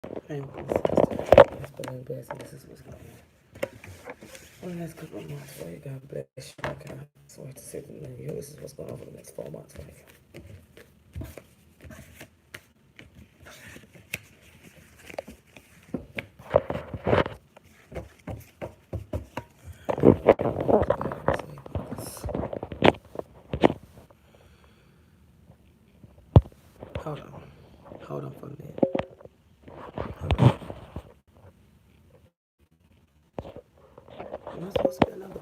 I am consistent. But in business, this is what's going on. The next couple of months for you. God bless you. I can't wait to sit in you. This is what's going on for the next 4 months for you. Hold on. Hold on for a minute. Hold on. Am I supposed to be another?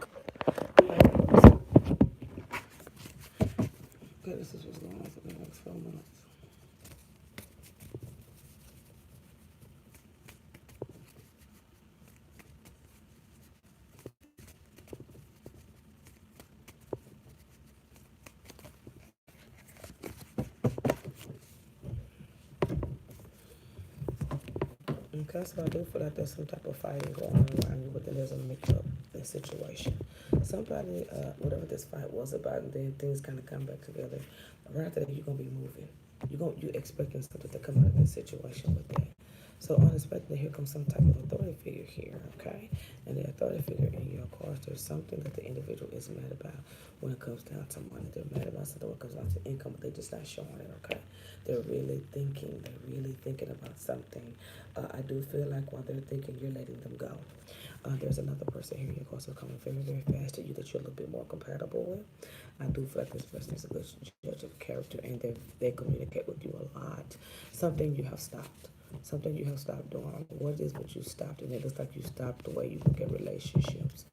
Okay, this is what's going on for the next 4 months. Okay, so I do feel like there's some type of fighting going on around you, but then there's a make up the situation. Somebody, whatever this fight was about, and then things kind of come back together. Right after that, you're gonna be moving. You expecting something to come out of this situation with that. So unexpectedly, here comes some type of authority figure here, okay? And the authority figure in your course, there's something that the individual is mad about when it comes down to money. They're mad about something when it comes down to income, but they're just not showing it, okay? They're really thinking about something. I do feel like while they're thinking, you're letting them go. There's another person here in your course who's coming very, very fast to you that you're a little bit more compatible with. I do feel like this person is a good judge of character, and they communicate with you a lot. Something you have stopped. Something you have stopped doing. What is what you stopped? And it looks like you stopped the way you look at relationships.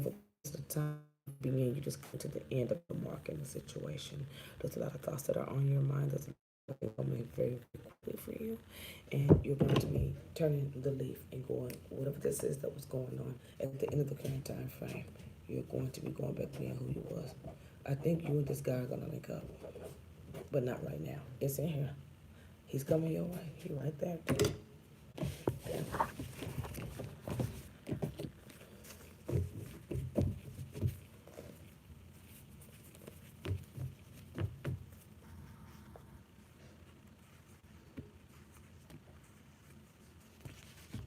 For the time being, you just come to the end of the mark in the situation. There's a lot of thoughts that are on your mind. There's a lot of coming very quickly for you. And you're going to be turning the leaf and going, whatever this is that was going on at the end of the current time frame, you're going to be going back to being who you was. I think you and this guy are going to link up, but not right now. It's in here. He's coming your way. He right there.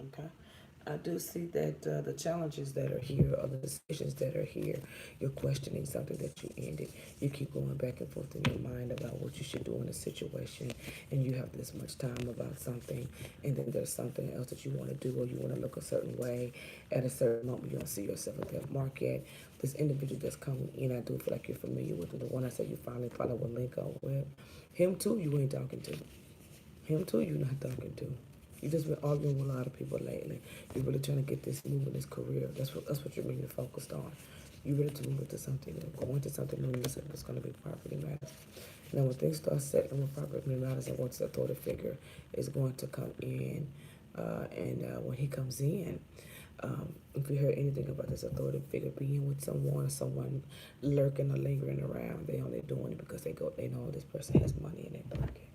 Okay. I do see that the challenges that are here or the decisions that are here, you're questioning something that you ended. You keep going back and forth in your mind about what you should do in a situation, and you have this much time about something, and then there's something else that you want to do or you want to look a certain way at a certain moment. You don't see yourself at that market. This individual that's coming in, I do feel like you're familiar with him. The one I said you finally will link up with. Him too, you ain't talking to. Him too, you're not talking to. You just been arguing with a lot of people lately. You're really trying to get this move in this career. That's what you're really focused on. You're ready to move into something new, go into something new, and it's going to be property matters. Now, when things start setting with property matters and once the authority figure is going to come in, and when he comes in, if you hear anything about this authority figure being with someone or someone lurking or lingering around, they only doing it because they know this person has money in their pocket.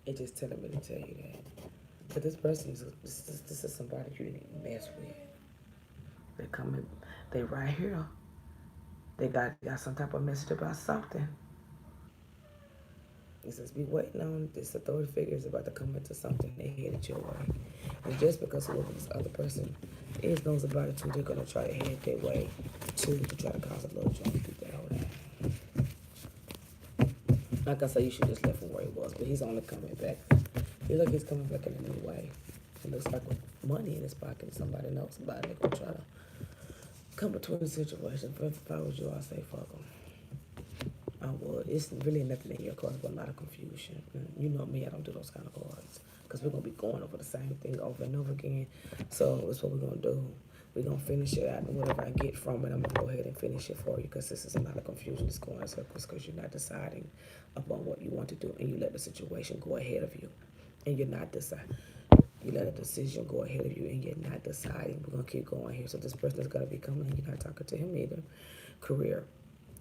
It just telling me to tell you that. But this person this is somebody you didn't mess with. They coming, they right here. They got some type of message about something. It says be waiting on this authority figure is about to come into something they headed your way. And just because whoever this other person is knows about it too, they're gonna try to head their way to try to cause a little trouble. Keep that hold on. Like I said, you should just left him where he was, but he's only coming back. He look he's coming back in a new way. It looks like with money in his pocket and somebody knows about it. They're gonna try to come between the situation. But if I was you, I'd say fuck him. I would. It's really nothing in your cards but a lot of confusion. You know me, I don't do those kind of cards. Because we're going to be going over the same thing over and over again. So that's what we're going to do. We're going to finish it out. And whatever I get from it, I'm going to go ahead and finish it for you. Because this is a lot of confusion that's going in circles. Because you're not deciding upon what you want to do. And you let the situation go ahead of you. And you're not deciding. You let a decision go ahead of you and you're not deciding. We're going to keep going here. So this person is going to be coming and you're not talking to him either. Career.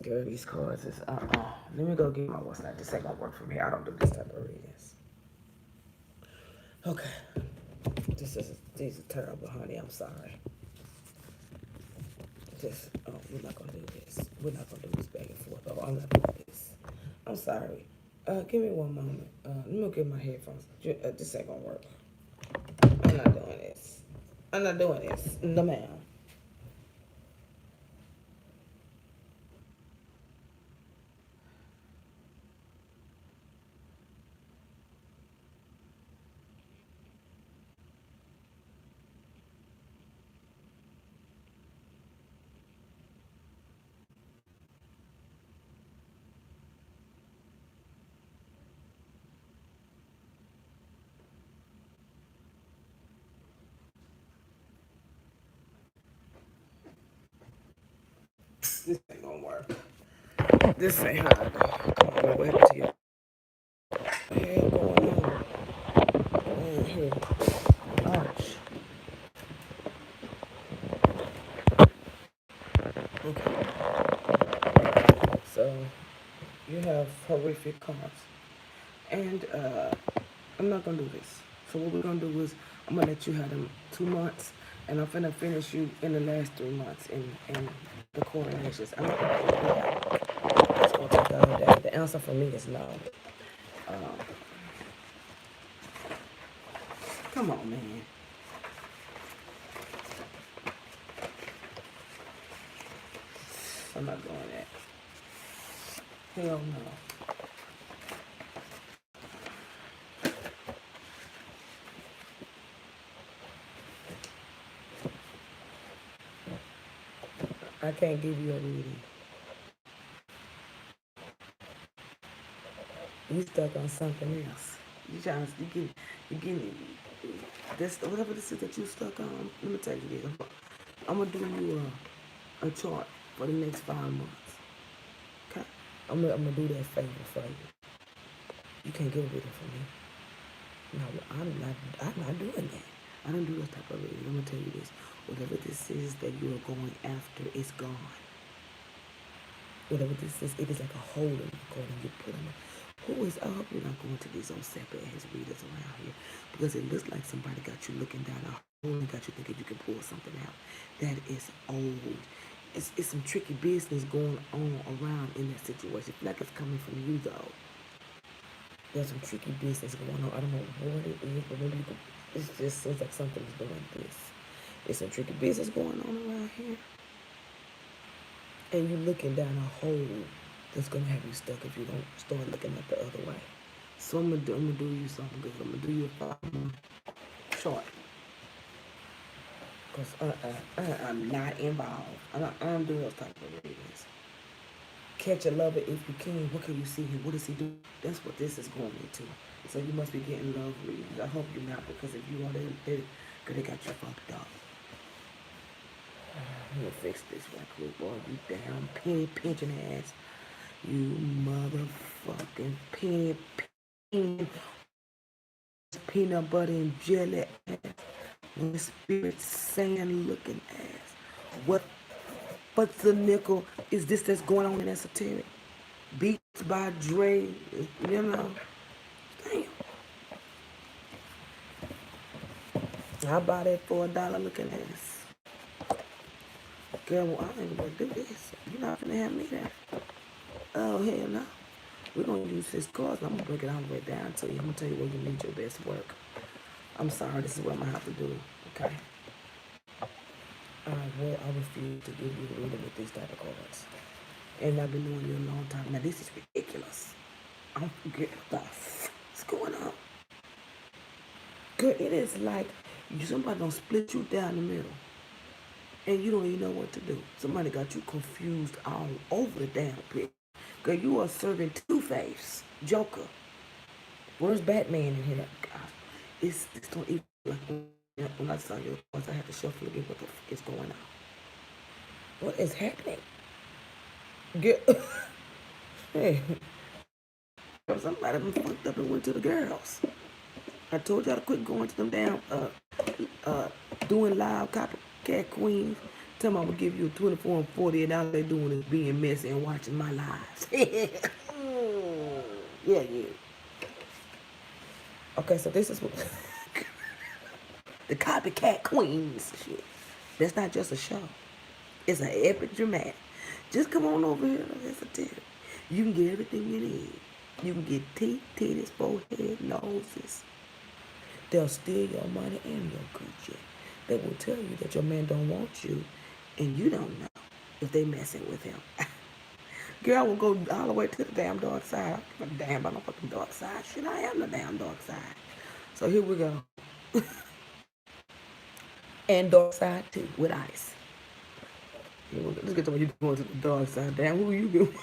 Girl, these cards is Let me go get my what's not. This ain't gonna work for me. I don't do this type of readings. Okay. These are terrible, honey. I'm sorry. We're not gonna do this. We're not gonna do this back and forth. Oh, I'm not doing this. I'm sorry. Give me one moment. Let me go get my headphones. This ain't gonna work. not doing this. I'm not doing this. No, ma'am. This ain't gonna work. This ain't how I go. Come on, what happened to you? What the hell going on? Right here. Ouch. Okay. So you have horrific cars. And I'm not gonna do this. So what we're gonna do is I'm gonna let you have them 2 months, and I'm finna finish you in the last 3 months in the coordinations. I'm not gonna do that. It's gonna take the whole day. The answer for me is no. Um, come on, man. I'm not doing that. Hell no. I can't give you a reading. You stuck on something else. You getting this whatever this is that you stuck on. Let me tell you this. I'm gonna do you a chart for the next 5 months. Okay, I'm gonna do that favor for you. You can't get a reading from me. No, I'm not doing that. I don't do this type of reading. I'm gonna tell you this. Whatever this is that you are going after is gone. Whatever this is, it is like a hole in the corner you put in. Who is, I hope you're not going to these old separate ass readers around here, because it looks like somebody got you looking down a hole and got you thinking you can pull something out. That is old. It's some tricky business going on around in that situation. I feel like it's coming from you though. There's some tricky business going on. I don't know what it is, but maybe you can, it just seems like something is doing this. There's some tricky business going on around here. And you're looking down a hole that's gonna have you stuck if you don't start looking at the other way. So I'm gonna do you something good. I'm gonna do you a 5 month short. Cause I'm not involved. I don't do those type of readings. Catch a lover if you can. What can you see here? What does he do? That's what this is going into. So you must be getting love readings. I hope you're not, because if you are, they got you fucked up. I'm gonna fix this right quick, boy. You damn penny pinching ass. You motherfucking penny pinching peanut butter and jelly ass. When spirit sand looking ass. What's the nickel? Is this that's going on in esoteric? Beats by Dre, you know. Damn. I buy that for $1 looking ass. Girl, well, I ain't gonna do this. You're not gonna have me there. Oh, hell no. We're gonna use this cards. I'm gonna break it all the way down to you. I'm gonna tell you where you need your best work. I'm sorry, this is what I'm gonna have to do. Okay. I refuse to give you a reading with these type of cards. And I've been knowing you a long time. Now this is ridiculous. I don't forget what's going on. Girl, it is like somebody don't split you down the middle. And you don't even know what to do. Somebody got you confused all over the damn place. Girl, you are serving Two-Face, Joker. Where's Batman in here? God, it's don't even like when I saw your cards, I had to shuffle again. What the fuck is going on? What is happening? Get hey, somebody done fucked up and went to the girls. I told y'all to quit going to them damn doing live copycat queens. Tell them I'm gonna give you a 24 and 40, and all they doing is being messy and watching my lives. Yeah. Okay, so this is what the copycat queens shit. That's not just a show. It's an epic dramatic. Just come on over here to Esoteric. You can get everything you need. You can get teeth, titties, forehead, noses. They'll steal your money and your Gucci. They will tell you that your man don't want you, and you don't know if they messing with him. Girl, I will go all the way to the damn dark side. I don't give a damn about no fucking dark side. Shit, I am the damn dark side. So here we go. And dark side too, with ice. Let's get to what you going to the dark side. Damn, who you do?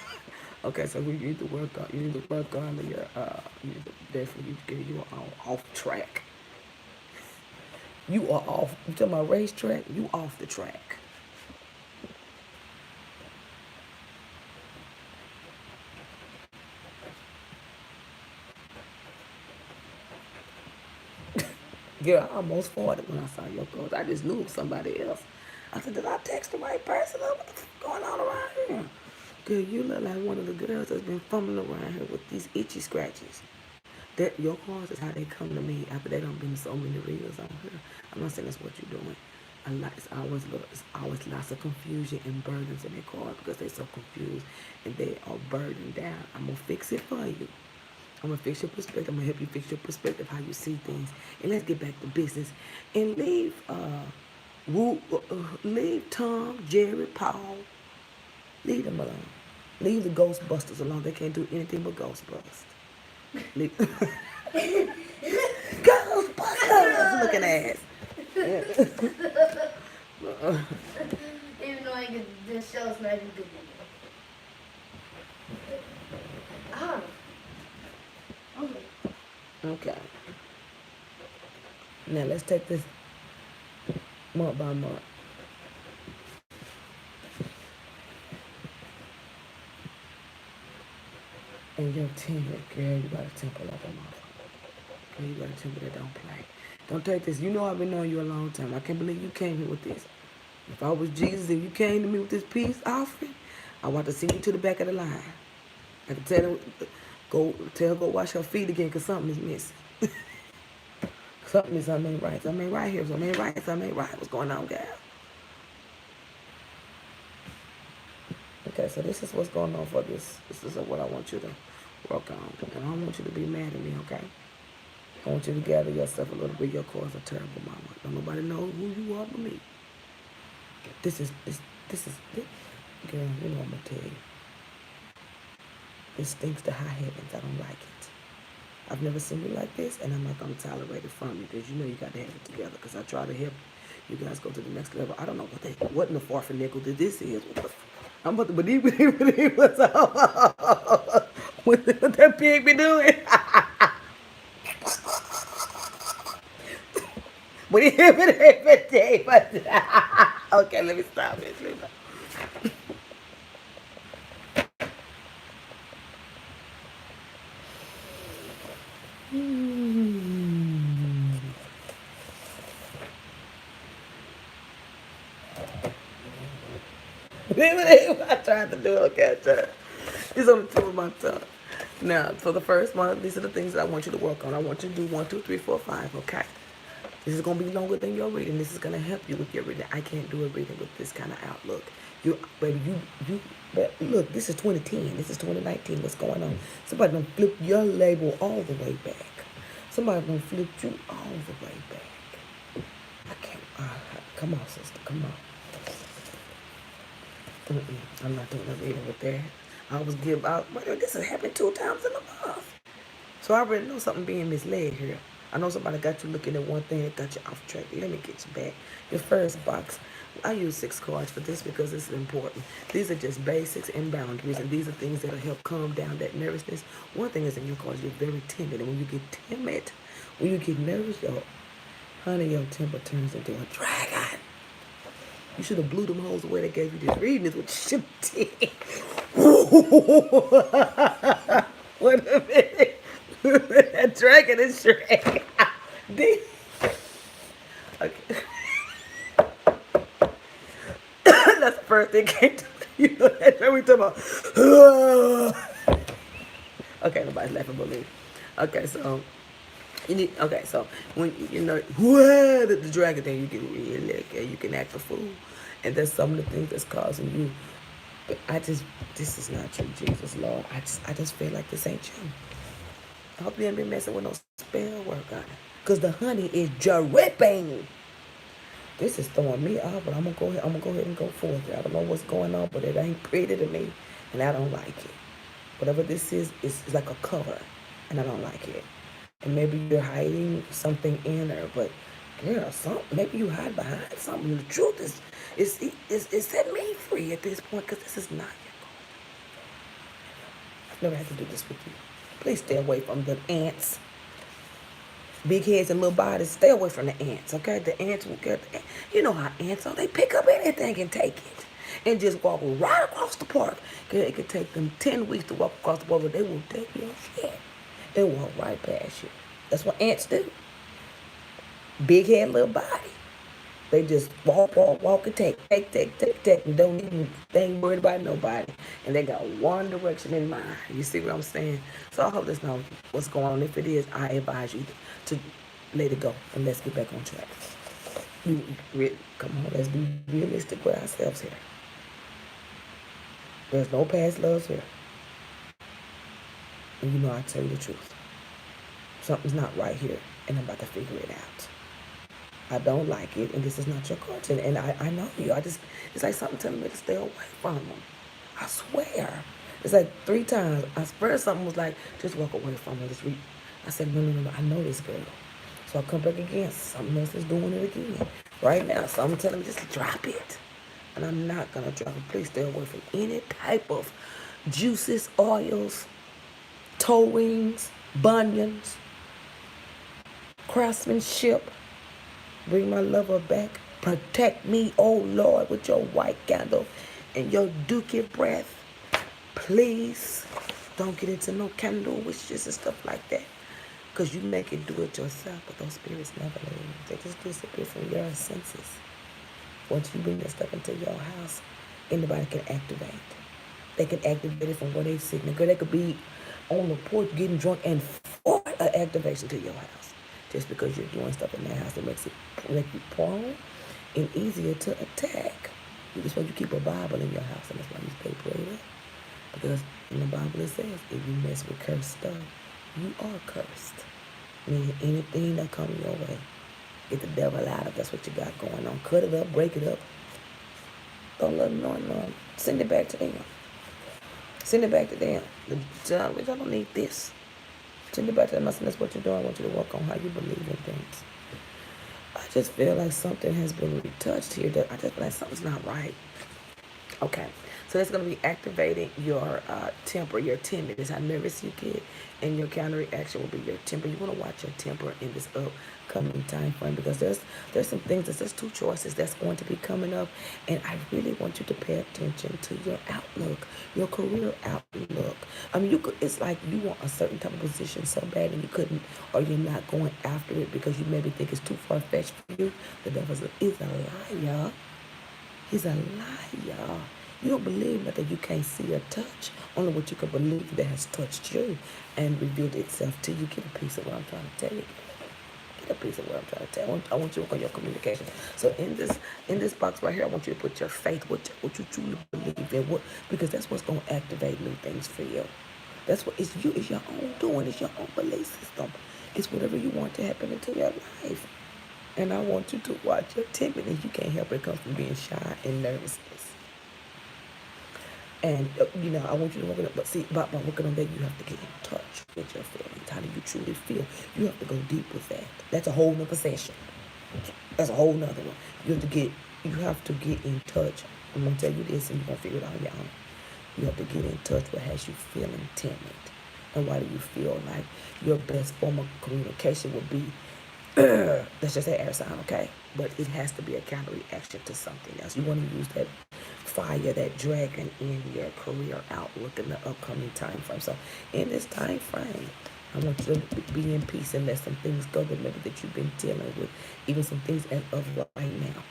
Okay, so you need to work on. You need to work on your. You need to definitely get you off track. You are off. You talking about racetrack? You off the track. Girl, I almost fought it when I saw your post. I just knew it was somebody else. I said, did I text the right person? What the fuck going on around here? Girl, you look like one of the girls that's been fumbling around here with these itchy scratches. That your cars is how they come to me after they done been so many reels on here. I'm not saying that's what you're doing. It's always lots of confusion and burdens in their cars because they're so confused and they are burdened down. I'm gonna fix it for you. I'm gonna fix your perspective. I'm gonna help you fix your perspective, how you see things. And let's get back to business and leave Tom, Jerry, Paul, leave them alone. Leave the Ghostbusters alone. They can't do anything but Ghostbusters. Ghostbusters looking ass. Even though I get this show's not even good. Okay. Now let's take this month by month. And your temper, girl, you got a temper like a motherfucker. Girl, you got a temper that don't play. Don't take this. You know I've been knowing you a long time. I can't believe you came here with this. If I was Jesus and you came to me with this peace offering, I want to send you to the back of the line. I can tell her, go wash her feet again because something is missing. Something ain't right. Something ain't right here. Something ain't right. Something ain't right. What's going on, gal? Okay, so this is what's going on for this. This is what I want you to work on. And I don't want you to be mad at me, okay? I want you to gather yourself a little bit. Your cause a terrible mama. Don't nobody know who you are but me. This is, girl, you know I'm gonna tell you. This stinks to high heavens. I don't like it. I've never seen you like this, and I'm not gonna tolerate it from you because you know you got to have it together. Because I try to help you guys go to the next level. I don't know what in the fourth and nickel that this is. I'm about to believe what's what that pig be doing. Okay, let me stop it. I tried to do it, okay, I tried. It's on the tip of my tongue. Now, for the first one, these are the things that I want you to work on. I want you to do 1, 2, 3, 4, 5, okay? This is going to be longer than your reading. This is going to help you with your reading. I can't do a reading with this kind of outlook. But look, this is 2010. This is 2019. What's going on? Somebody gonna flip your label all the way back. Somebody gonna flip you all the way back. I can't. Come on, sister. Come on. I'm not doing a reading with that. I always give out. This has happened 2 times in a month. So I already know something being misled here. I know somebody got you looking at one thing that got you off track. Let me get you back. Your first box. I use 6 cards for this because it's important. These are just basics and boundaries, and these are things that'll help calm down that nervousness. One thing is in your cards, you're very timid, and when you get timid, when you get nervous, your temper turns into a dragon. You should have blew them holes away that gave you this reading. Is what you should have did. Wait a minute. That dragon is Shrek. Okay. That's the first thing came to me. You know that's what we talking about. Okay, nobody's laughing but me. Okay, so when you know the dragon thing, you can really you can act a fool, and that's some of the things that's causing you. But this is not you, Jesus Lord. I just feel like this ain't you. I hope you ain't been messing with no spell work on it. because the honey is dripping. This is throwing me off, but I'm gonna go ahead. I'm gonna go ahead and go forth. I don't know what's going on, but it ain't pretty to me, and I don't like it. Whatever this is like a cover, and I don't like it. And maybe you're hiding something in there, but girl, maybe you hide behind something. The truth is set me free at this point, because this is not your goal. I've never had to do this with you. Please stay away from the ants. Big heads and little bodies, stay away from the ants, okay? The ants will get, you know how ants are. They pick up anything and take it and just walk right across the park. It could take them 10 weeks to walk across the park, but they will take your shit and walk right past you. That's what ants do. Big head, little body. They just walk, and take, and they ain't worried about nobody. And they got one direction in mind. You see what I'm saying? So I hope that's not what's going on. If it is, I advise you to let it go and let's get back on track. Come on, let's be realistic with ourselves here. There's no past loves here. And you know I tell you the truth. Something's not right here, and I'm about to figure it out. I don't like it, and this is not your content. And I know you. It's like something telling me to stay away from them. I swear. It's like 3 times. I swear something was like, just walk away from her. I said, no, I know this girl. So I come back again. Something else is doing it again. Right now, something telling me just drop it. And I'm not going to drop it. Please stay away from any type of juices, oils, toe rings, bunions, craftsmanship. Bring my lover back. Protect me, oh Lord, with your white candle and your dookie breath. Please don't get into no candle wishes and stuff like that. Because you make it do it yourself, but those spirits never leave. They just disappear from your senses. Once you bring that stuff into your house, anybody can activate. They can activate it from where they sitting. They could be on the porch getting drunk and force an activation to your house. Just because you're doing stuff in that house that makes you prone and easier to attack. That's why you keep a Bible in your house, and that's why you stay prayed up. Because in the Bible it says, if you mess with cursed stuff, you are cursed. Meaning anything that comes your way, get the devil out of. That's what you got going on. Cut it up, break it up. Don't let them know. Send it back to them. Send it back to them. I don't need this. Send it back to them. That's what you're doing. I want you to work on how you believe in things. I just feel like something has been retouched here. That I just feel like something's not right. Okay. So that's going to be activating your temper, your timidness, how nervous you get, and your counter reaction will be your temper. You want to watch your temper in this upcoming time frame, because there's some things, there's 2 choices that's going to be coming up, and I really want you to pay attention to your outlook, your career outlook. I mean, it's like you want a certain type of position so bad and you couldn't, or you're not going after it because you maybe think it's too far-fetched for you. The devil is a liar. He's a liar. You don't believe nothing you can't see or touch. Only what you can believe that has touched you and revealed itself to you. Get a piece of what I'm trying to tell you. Get a piece of what I'm trying to tell you. I want you to work on your communication. So in this box right here, I want you to put your faith, what you truly believe in, because that's what's going to activate new things for you. That's what it's your own doing. It's your own belief system. It's whatever you want to happen into your life. And I want you to watch your timidness. You can't help it. It comes from being shy and nervousness. And, I want you to work on it. But see, by working on that, you have to get in touch with your feelings. How do you truly feel? You have to go deep with that. That's a whole nother session. That's a whole nother one. You have to get in touch. I'm going to tell you this, and you're going to figure it out on your own. You have to get in touch with has you feeling timid. And why do you feel like your best form of communication would be, let's just say air sign, okay? But it has to be a counter reaction to something else. You want to use that fire, that dragon in your career outlook in the upcoming time frame. So in this time frame, I want you to be in peace and let some things go that maybe that you've been dealing with, even some things as of right now.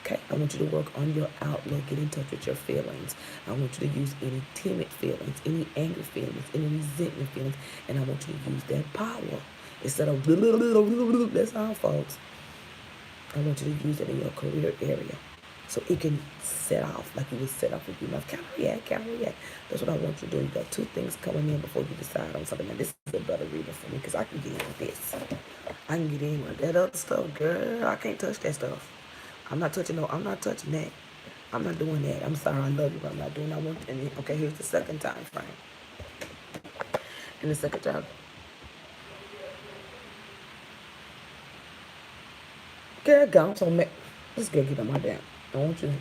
Okay, I want you to work on your outlook, get in touch with your feelings. I want you to use any timid feelings, any angry feelings, any resentment feelings, and I want you to use that power. Instead of that's all, folks. I want you to use it in your career area, so it can set off like you would set off if you love. Counter react. That's what I want you to do. You got 2 things coming in before you decide on something. Now, this is a better reader for me because I can get into this. I can get in with that other stuff, girl. I can't touch that stuff. I'm not touching that. I'm not doing that. I'm sorry, I love you, but I'm not doing that. Okay, here's the second time frame. And the second time, girl, go. So, let's get on my damn. I want you.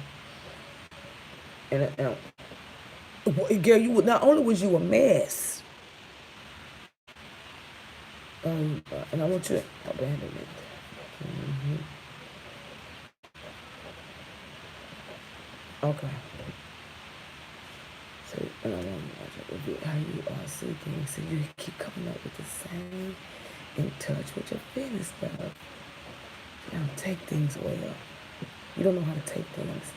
Girl, you would not only was you a mess, and I want you abandonment. Okay. So, and I want to how you are seeking. So you keep coming up with the same in touch with your feelings stuff. You don't take things well. You don't know how to take things.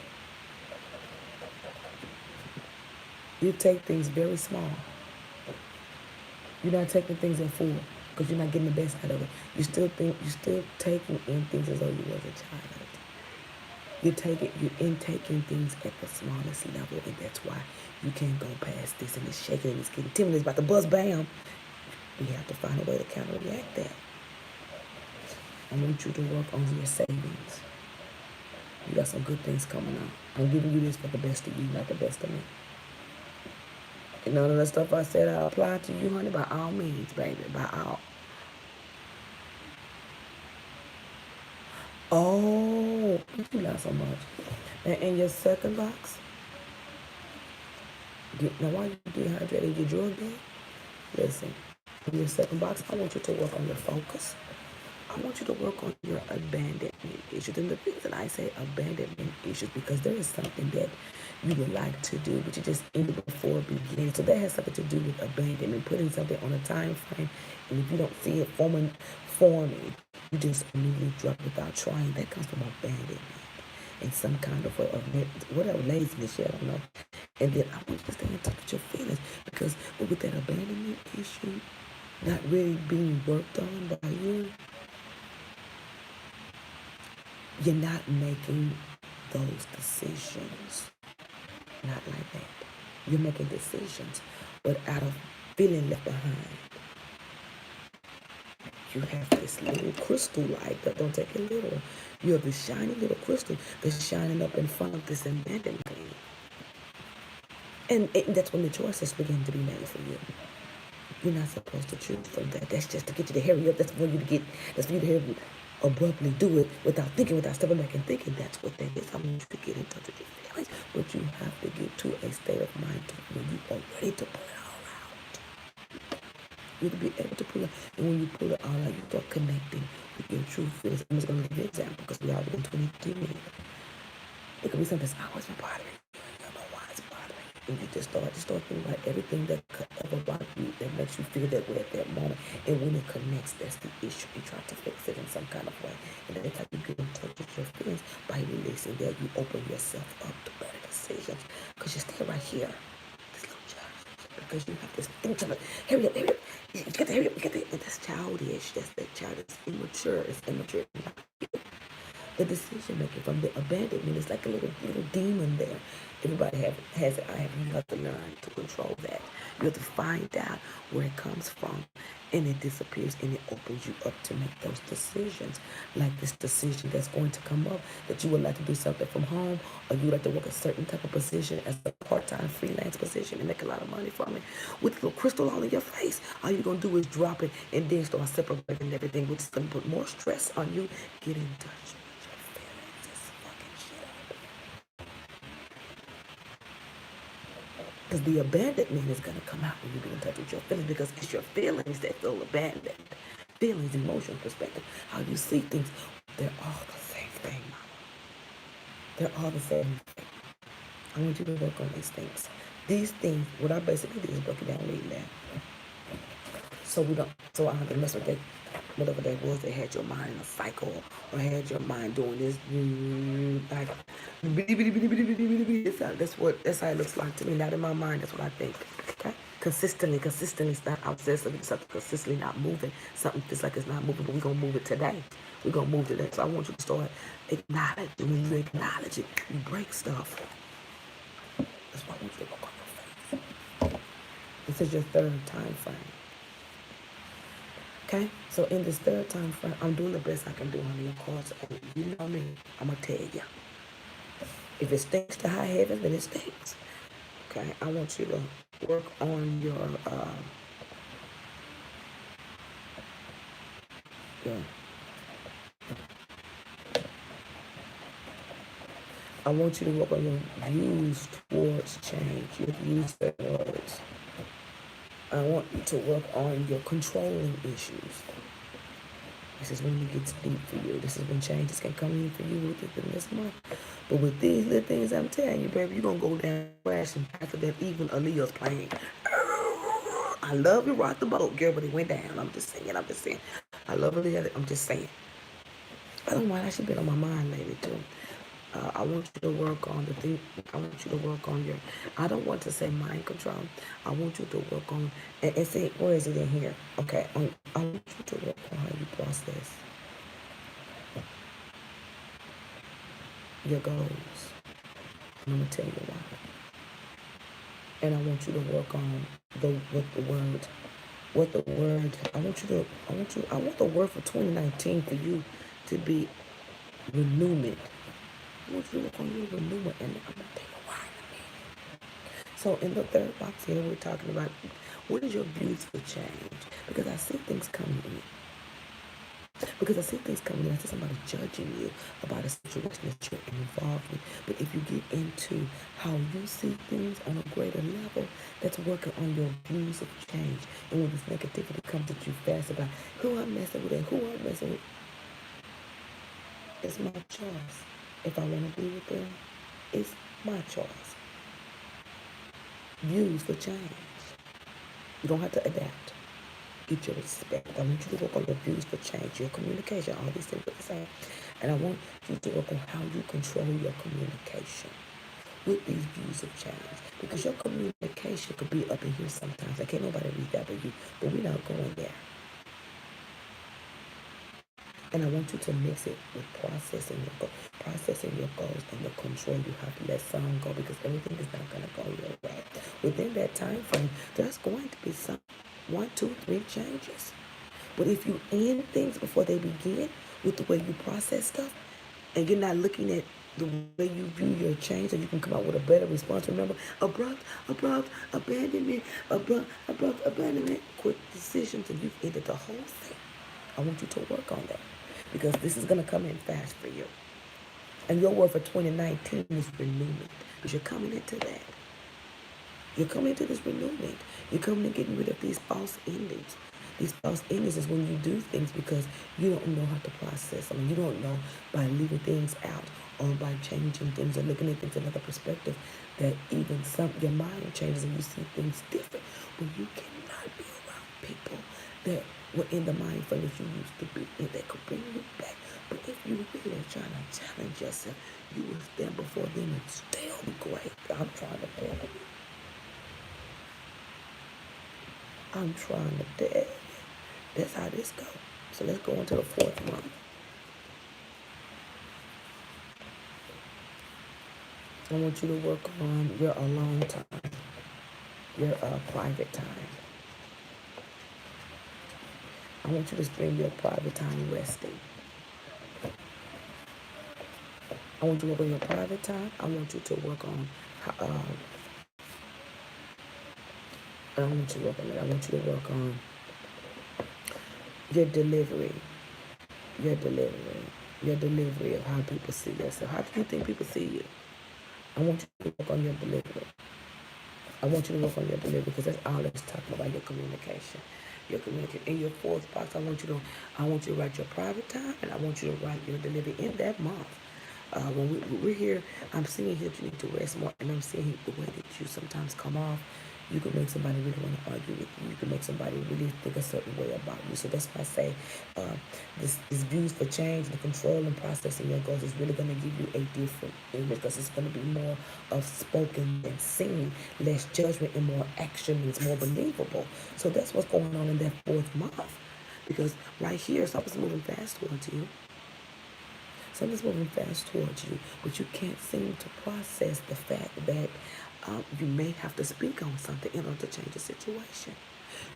You take things very small. You're not taking things in full because you're not getting the best out of it. You still taking in things as though you was a child. You're intaking things at the smallest level, and that's why you can't go past this, and it's shaking, and it's getting timid, it's about to buzz, bam. We have to find a way to counteract that. I want you to work on your savings. You got some good things coming up. I'm giving you this for the best of you, not the best of me. And none of the stuff I said I apply to you, honey, by all means, baby, by all. Oh, you lie so much. And in your second box, now why you dehydrated? You drugged in? Listen, in your second box, I want you to work on your focus. I want you to work on your abandonment issues. And the reason I say abandonment issues, because there is something that you would like to do, but you just ended before beginning. So that has something to do with abandonment, putting something on a time frame, and if you don't see it forming, you just immediately drop without trying. That comes from abandonment and some kind of whatever laziness, I don't know. And then I want you to stay in touch with your feelings, because with that abandonment issue not really being worked on by you, you're not making those decisions. Not like that. You're making decisions, but out of feeling left behind. You have this little crystal light, that don't take it literal. You have this shiny little crystal that's shining up in front of this abandoned thing. And that's when the choices begin to be made for you. You're not supposed to choose from that. That's just to get you to hurry up. That's for you to hurry abruptly do it without thinking, without stepping back and thinking. That's what that is. I want you to get in touch with your feelings, but you have to get to a state of mind when you are ready to pull it all out. You have to be able to pull it, and when you pull it all out, you start connecting with your true feelings. I'm just going to give you an example, because we already in 23 minutes. It could be something that's always been bothering you. You don't know why it's bothering you. And you just start thinking about everything that could ever bother you, that makes you feel that way at that moment. And when it connects, that's the issue. You try to fix it in some kind of way. And that's how you get in touch with your feelings, by releasing that. You open yourself up to better decisions, because you stay right here. This little child, because you have this thing to hurry up. You get to hurry up. And that's childish. That child is immature. It's immature. The decision making from the abandonment is like a little demon there. Everybody has it. You have to learn to control that. You have to find out where it comes from, and it disappears, and it opens you up to make those decisions. Like this decision that's going to come up, that you would like to do something from home, or you would like to work a certain type of position as a part-time freelance position and make a lot of money from it. With a little crystal all in your face, all you're going to do is drop it and then start separating everything, which is going to put more stress on you. Get in touch. Because the abandonment is going to come out when you get in touch with your feelings, because it's your feelings that feel abandoned. Feelings, emotional perspective, how you see things, they're all the same thing, mama. They're all the same thing. I want you to work on these things. These things, what I basically did is break it down, reading that. So I don't have to mess with that, whatever that was that had your mind in a cycle, or had your mind doing this, like, that's how it looks like to me. Not in my mind, that's what I think. Okay? Consistently is not out there. Something consistently not moving. Something feels like it's not moving, but we're going to move it today. We're going to move today. So I want you to start acknowledging. When you acknowledge it, you break stuff. That's why I want you to work on your face. This is your third time frame. Okay? So in this third time frame, I'm doing the best I can do, honey. Of course, and you know me. I'm going to tell you. If it stinks to high heavens, then it stinks. Okay? I want you to work on your I want you to work on your views towards change, your views towards. I want you to work on your controlling issues. This is when it gets deep for you. This is when changes can come in for you within this month. But with these little things I'm telling you, baby, you're going to go down crashing after that even Aaliyah's playing. I love you, rock the boat, girl, but it went down. I'm just saying. I love Aaliyah. I'm just saying. I don't know why that should been on my mind lately, too. I want you to work on the thing. I want you to work on your. I don't want to say mind control. I want you to work on and say where is it in here? Okay. I want you to work on how you process your goals. And I'm gonna tell you why. And I want you to work on what the word. I want the word for 2019 for you to be renewment. I want you to work on your renewment, and I'm gonna tell you why in a minute. So in the third box here, we're talking about what is your views for change? Because I see things coming in. Because I see things coming in. I see somebody judging you about a situation that you're involved in. But if you get into how you see things on a greater level, that's working on your views of change. And when this negativity comes at you fast about who I'm messing with and who I'm messing with, it's my choice. If I want to be with them, it's my choice. Views for change. You don't have to adapt. Get your respect. I want you to work on your views for change, your communication, all these things are the same. And I want you to work on how you control your communication with these views of change. Because your communication could be up in here sometimes. I can't nobody read that but you. But we're not going there. And I want you to mix it with processing your goals and the control. You have to let some go because everything is not going to go your way. Within that time frame, there's going to be some 1, 2, 3 changes. But if you end things before they begin with the way you process stuff, and you're not looking at the way you view your change, so you can come out with a better response. Remember, abrupt abandonment, quick decisions, and you've ended the whole thing. I want you to work on that because this is going to come in fast for you. And your word for 2019 is renewment because you're coming into that. You're coming into this renewment. You're coming and getting rid of these false endings. These false endings is when you do things because you don't know how to process them. You don't know by leaving things out or by changing things or looking at things in another perspective that even your mind changes and you see things different. But you cannot be around people that were in the mind frame that you used to be in that could bring you back. But if you really are trying to challenge yourself, you will stand before them and still be great. I'm trying to tell you. I'm trying to tell you. That's how this goes. So let's go into the 4th month. I want you to work on your alone time, your private time. I want you to spend your private time resting. I want you to work on your private time. I want you to work on I want you to work on it. I want you to work on your delivery of how people see yourself. How do you think people see you? I want you to work on your delivery. I want you to work on your delivery because that's all it's talking about, your communication. Your communication. In your 4th box, I want you to write your private time and I want you to write your delivery in that month. When we're here, I'm seeing here that you need to rest more, and I'm seeing the way that you sometimes come off. You can make somebody really want to argue with you. You can make somebody really think a certain way about you. So that's why I say this views for change, the control and processing your goals is really going to give you a different image because it's going to be more of spoken than seen, less judgment and more action. It's more believable. So that's what's going on in that 4th month because right here, something's moving fast towards you. Something's moving fast towards you, but you can't seem to process the fact that you may have to speak on something in order to change the situation.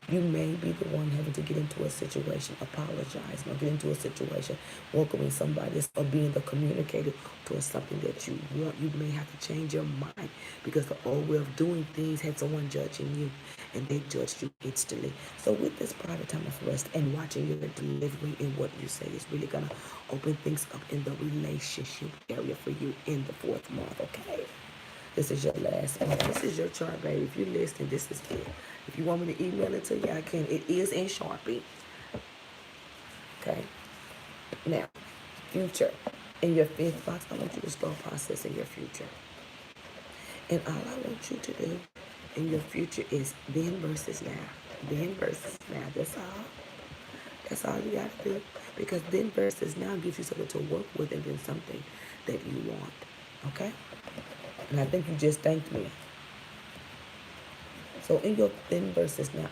You may be the one having to get into a situation, apologize, or get into a situation, welcoming somebody else, or being the communicator towards something that you want. You may have to change your mind because the old way of doing things had someone judging you, and they judged you instantly. So with this private time of rest and watching your delivery and what you say is really gonna open things up in the relationship area for you in the 4th month, okay? This is your last month. This is your chart, baby. If you're listening, this is it. If you want me to email it to you, I can. It is in Sharpie. Okay? Now, future. In your 5th box, I want you to start processing your future. And all I want you to do in your future is then versus now. Then versus now. That's all. That's all you got to do. Because then versus now gives you something to work with and then something that you want. Okay? And I think you just thanked me. So in your then versus now,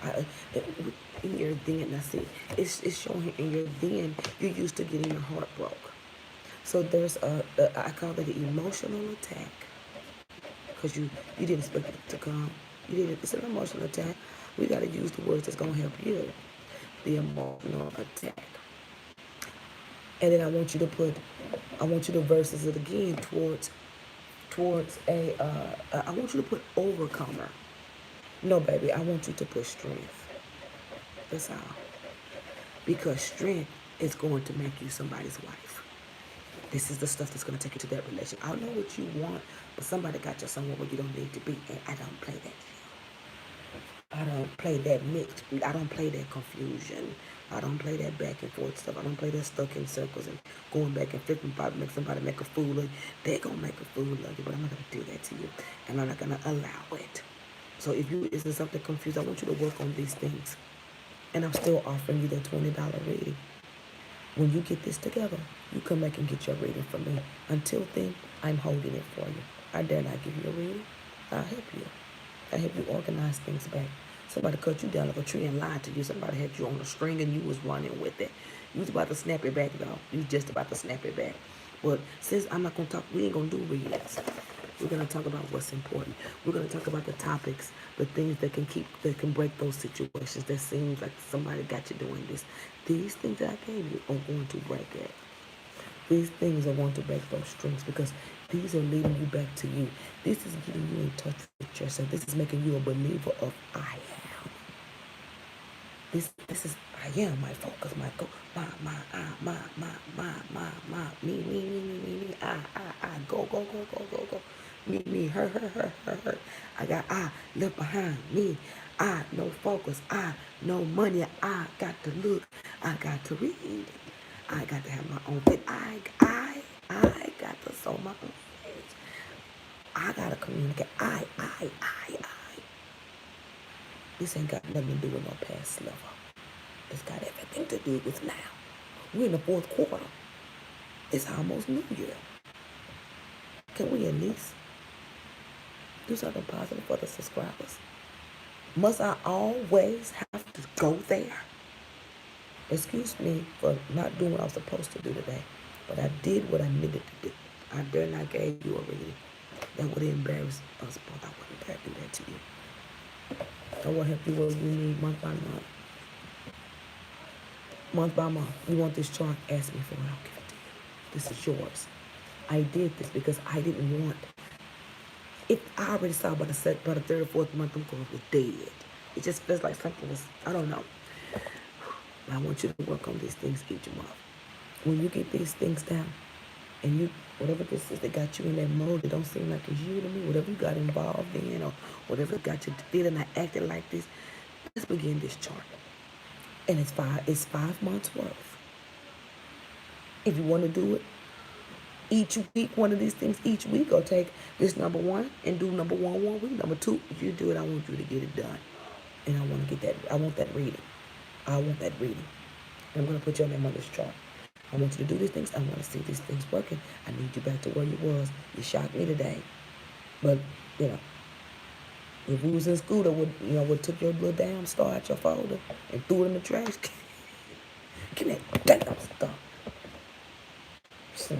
in your then, I see, it's showing in your then, you're used to getting your heart broke. So there's I call it an emotional attack. Because you didn't expect it to come. It's an emotional attack. We got to use the words that's going to help you. The emotional attack. And then I want you to versus it again towards I want you to put overcomer. No, baby, I want you to put strength. That's all. Because strength is going to make you somebody's wife. This is the stuff that's going to take you to that relationship. I know what you want, but somebody got you somewhere where you don't need to be, and I don't play that. I don't play that mixed. I don't play that confusion. I don't play that back and forth stuff. I don't play that stuck in circles and going back and flipping, probably make somebody make a fool of you. They're going to make a fool of you, but I'm not going to do that to you, and I'm not going to allow it. So if you is something confused, I want you to work on these things. And I'm still offering you that $20 reading. When you get this together, you come back and get your reading from me. Until then, I'm holding it for you. I dare not give you a reading. I'll help you. I'll help you organize things back. Somebody cut you down like a tree and lied to you. Somebody had you on a string and you was running with it. You was about to snap it back, though. You was just about to snap it back. But since I'm not going to talk, we ain't going to do readings. We're going to talk about what's important. We're going to talk about the topics, the things that can break those situations that seems like somebody got you doing this. These things that I gave you are going to break it. These things are going to break those strings because these are leading you back to you. This is getting you in touch with yourself. This is making you a believer of I am. This is I am my focus, my goal, me, I, go, me, her. I got I left behind me. I no focus. I no money. I got to look. I got to read. I got to have my own fit. I got to sow my own things. I got to communicate. I. This ain't got nothing to do with no past lover. It's got everything to do with now. We're in the 4th quarter. It's almost New Year. Can we at least do something positive for the subscribers? Must I always have to go there? Excuse me for not doing what I was supposed to do today, but I did what I needed to do. I dare not gave you a reading. That would embarrass us both. I wouldn't dare do that to you. I will help you what you need month by month. Month by month. You want this chart? Ask me for it. I'll give it to you. This is yours. I did this because I didn't want. If I already saw by the 3rd or 4th month, I'm going to be dead. It just feels like something was. I don't know. But I want you to work on these things each month. When you get these things down, and you whatever this is that got you in that mode that don't seem like it's you to me, whatever you got involved in, or whatever got you feeling or acting like this, let's begin this chart. And it's 5 months worth. If you want to do it each week, one of these things each week, or take this number 1 and do number 1 1 week. Number 2, if you do it, I want you to get it done. And I want to get that. I want that reading. I want that reading. And I'm going to put your name on this chart. I want you to do these things. I want to see these things working. I need you back to where you was. You shocked me today. But, if we was in school, that would took your little damn star out your folder and threw it in the trash. Give me that damn stuff. So,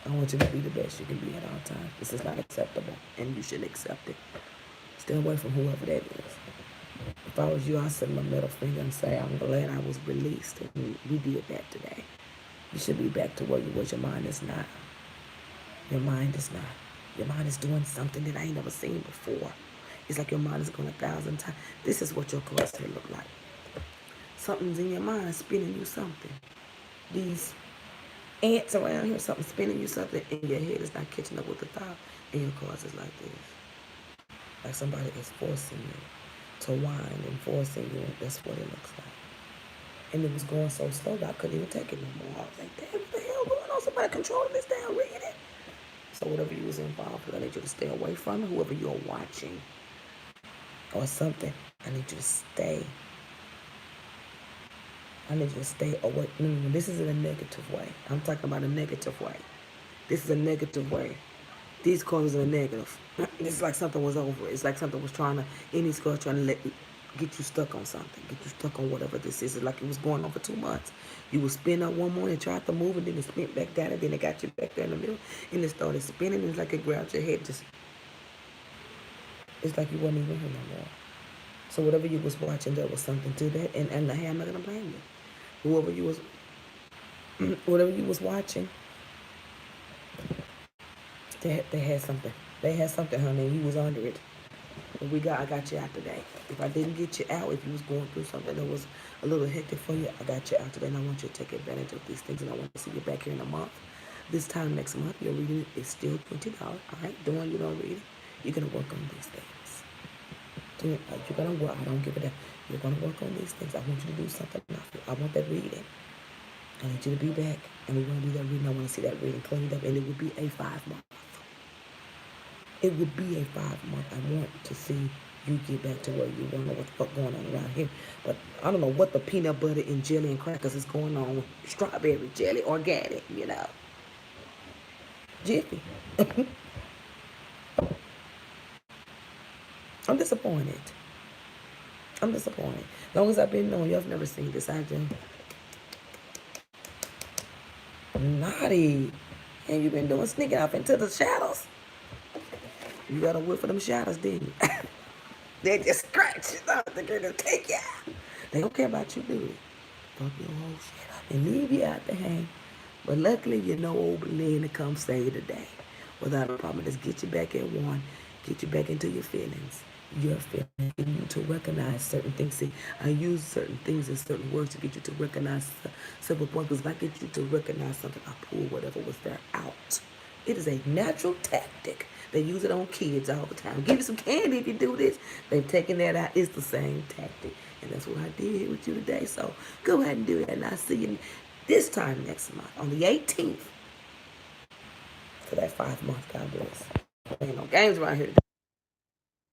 I want you to be the best you can be at all times. This is not acceptable, and you should accept it. Stay away from whoever that is. If I was you, I'd send my middle finger and say, I'm glad I was released and we did that today. You should be back to where you was. Your mind is not. Your mind is not. Your mind is doing something that I ain't never seen before. It's like your mind is going 1,000 times. This is what your cluster look like. Something's in your mind spinning you something. These ants around here, something spinning you something, and your head is not catching up with the thought, and your cards is like this. Like somebody is forcing you to whine and forcing you. That's what it looks like. And it was going so slow that I couldn't even take it no more. I was like, damn, what the hell going on? Somebody controlling this damn reading. So whatever you was involved with, I need you to stay away from it. Whoever you're watching or something, I need you to stay. I need you to stay away. No. This is in a negative way. I'm talking about a negative way. This is a negative way. These cards are a negative. It's like something was over. It's like something was trying to, any cards trying to get you stuck on something. Get you stuck on whatever this is. It's like it was going on for 2 months. You would spin up one morning, tried to move, and then it spin back down, and then it got you back there in the middle, and it started spinning, and it's like it grabbed your head. It's like you wasn't even here no more. So whatever you was watching, there was something to that, and hey, I'm not gonna blame you. Whatever you was watching, they had something. They had something, honey, and you was under it. But I got you out today. If I didn't get you out, if you was going through something that was a little hectic for you, I got you out today, and I want you to take advantage of these things, and I want to see you back here in a month. This time next month, your reading is still $20. All right, doing you don't read it. You're gonna work on these things. You're gonna work. I don't give a damn. You're gonna work on these things. I want you to do something. I want that reading. I need you to be back, and we're gonna do that reading. I want to see that reading cleaned up, and it would be a 5-month. It would be a 5-month. I want to see you get back to where you want to know what the fuck going on around here. But I don't know what the peanut butter and jelly and crackers is going on with strawberry jelly, organic, Jiffy. I'm disappointed. As long as I've been knowing, y'all have never seen this. I do. Naughty. And you've been doing sneaking off into the shadows. You got a whiff for them shadows, didn't you? They just scratch you out. They're going to take you out. They don't care about you, do they? Fuck your whole shit up and leave you out to hang. But luckily, you know old Belinda to come save the day. Without a problem, just get you back at one. Get you back into your feelings. Your feelings. Get you to recognize certain things. See, I use certain things and certain words to get you to recognize several points. Because if I get you to recognize something, I pull whatever was there out. It is a natural tactic. They use it on kids all the time. Give you some candy if you do this. They've taken that out. It's the same tactic. And that's what I did here with you today. So go ahead and do it. And I'll see you this time next month on the 18th for that 5-month. God bless. Ain't no games around here today.